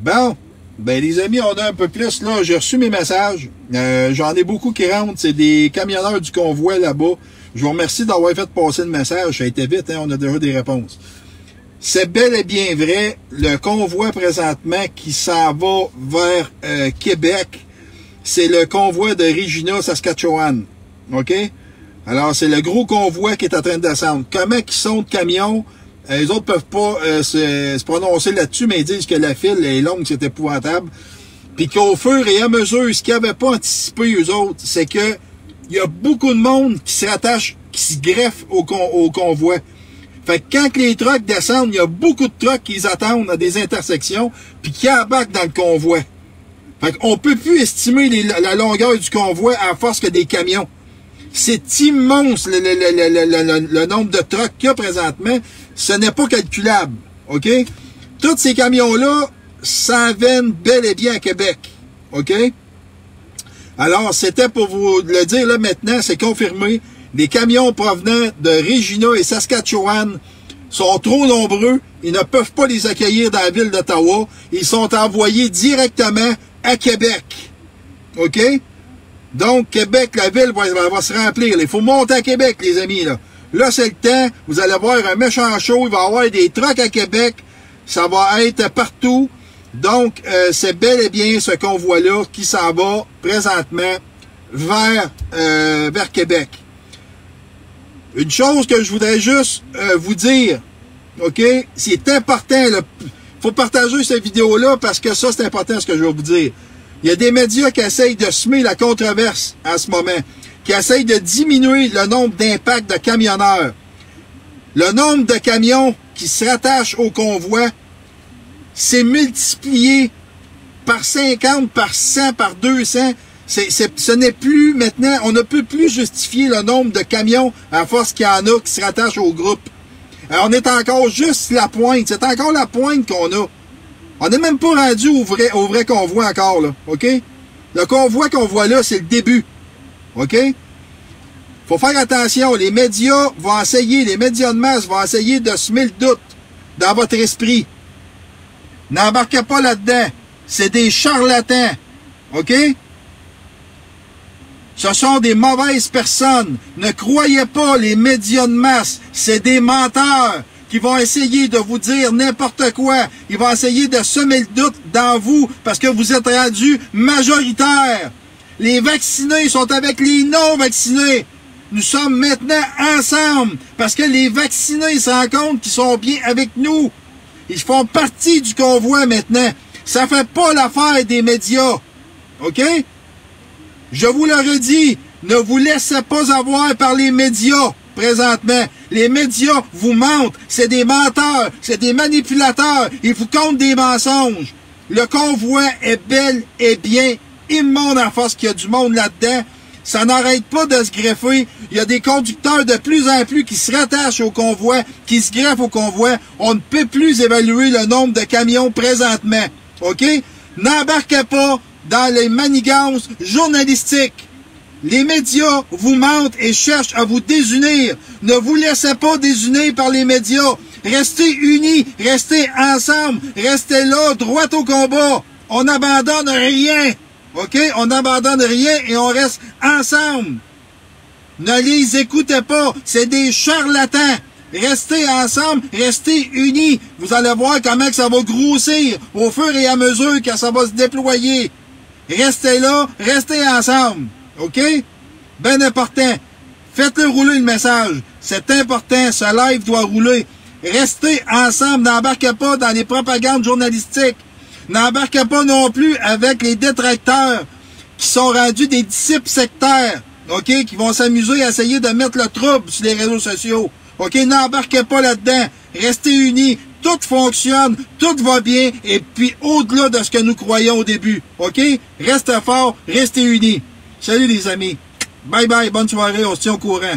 Bon, ben les amis, on a un peu plus, là, j'ai reçu mes messages. J'en ai beaucoup qui rentrent, c'est des camionneurs du convoi là-bas. Je vous remercie d'avoir fait passer le message, ça a été vite, hein, on a déjà des réponses. C'est bel et bien vrai, le convoi présentement qui s'en va vers Québec, c'est le convoi de Regina, Saskatchewan. OK? Alors, c'est le gros convoi qui est en train de descendre. Comment ils sont de camions? Les autres peuvent pas se prononcer là-dessus, mais ils disent que la file est longue, c'est épouvantable. Puis qu'au fur et à mesure, ce qu'ils n'avaient pas anticipé, eux autres, c'est que il y a beaucoup de monde qui se rattache, qui se greffe au convoi. Fait que quand les trucks descendent, il y a beaucoup de trucks qui les attendent à des intersections, puis qui embarquent dans le convoi. Fait qu'on peut plus estimer la longueur du convoi à force que des camions. C'est immense le nombre de trucks qu'il y a présentement. Ce n'est pas calculable. OK? Tous ces camions-là s'en viennent bel et bien à Québec. OK? Alors, c'était pour vous le dire là maintenant, c'est confirmé. Les camions provenant de Regina et Saskatchewan sont trop nombreux. Ils ne peuvent pas les accueillir dans la ville d'Ottawa. Ils sont envoyés directement à Québec. OK? Donc, Québec, la ville va se remplir. Il faut monter à Québec, les amis. Là, c'est le temps. Vous allez voir un méchant show. Il va y avoir des trucks à Québec. Ça va être partout. Donc, c'est bel et bien ce convoi-là qui s'en va présentement vers Québec. Une chose que je voudrais juste vous dire, OK? C'est important. Il faut partager cette vidéo-là parce que ça, c'est important ce que je vais vous dire. Il y a des médias qui essayent de semer la controverse en ce moment, qui essayent de diminuer le nombre d'impacts de camionneurs. Le nombre de camions qui se rattachent au convoi s'est multiplié par 50, par 100, par 200. Ce n'est plus maintenant, on ne peut plus justifier le nombre de camions à force qu'il y en a qui se rattachent au groupe. Alors, on est encore juste la pointe. C'est encore la pointe qu'on a. On n'est même pas rendu au vrai convoi encore, là. OK? Le convoi qu'on voit là, c'est le début. OK? Faut faire attention. Les médias vont essayer, les médias de masse vont essayer de semer le doute dans votre esprit. N'embarquez pas là-dedans. C'est des charlatans. OK? Ce sont des mauvaises personnes. Ne croyez pas les médias de masse. C'est des menteurs qui vont essayer de vous dire n'importe quoi. Ils vont essayer de semer le doute dans vous parce que vous êtes rendus majoritaires. Les vaccinés sont avec les non-vaccinés. Nous sommes maintenant ensemble parce que les vaccinés se rendent compte qu'ils sont bien avec nous. Ils font partie du convoi maintenant. Ça fait pas l'affaire des médias. OK? Je vous le redis, ne vous laissez pas avoir par les médias présentement. Les médias vous mentent. C'est des menteurs, c'est des manipulateurs. Ils vous comptent des mensonges. Le convoi est bel et bien immonde en face qu'il y a du monde là-dedans. Ça n'arrête pas de se greffer. Il y a des conducteurs de plus en plus qui se rattachent au convoi, qui se greffent au convoi. On ne peut plus évaluer le nombre de camions présentement. OK? N'embarquez pas dans les manigances journalistiques. Les médias vous mentent et cherchent à vous désunir. Ne vous laissez pas désunir par les médias. Restez unis, restez ensemble, restez là, droit au combat. On n'abandonne rien. OK? On n'abandonne rien et on reste ensemble. Ne les écoutez pas. C'est des charlatans. Restez ensemble, restez unis. Vous allez voir comment ça va grossir au fur et à mesure que ça va se déployer. Restez là, restez ensemble. OK? Ben important. Faites-le rouler le message. C'est important. Ce live doit rouler. Restez ensemble. N'embarquez pas dans les propagandes journalistiques. N'embarquez pas non plus avec les détracteurs qui sont rendus des disciples sectaires. OK? Qui vont s'amuser à essayer de mettre le trouble sur les réseaux sociaux. OK? N'embarquez pas là-dedans. Restez unis. Tout fonctionne, tout va bien, et puis au-delà de ce que nous croyons au début. OK? Restez fort, restez unis. Salut les amis. Bye bye, bonne soirée, on se tient au courant.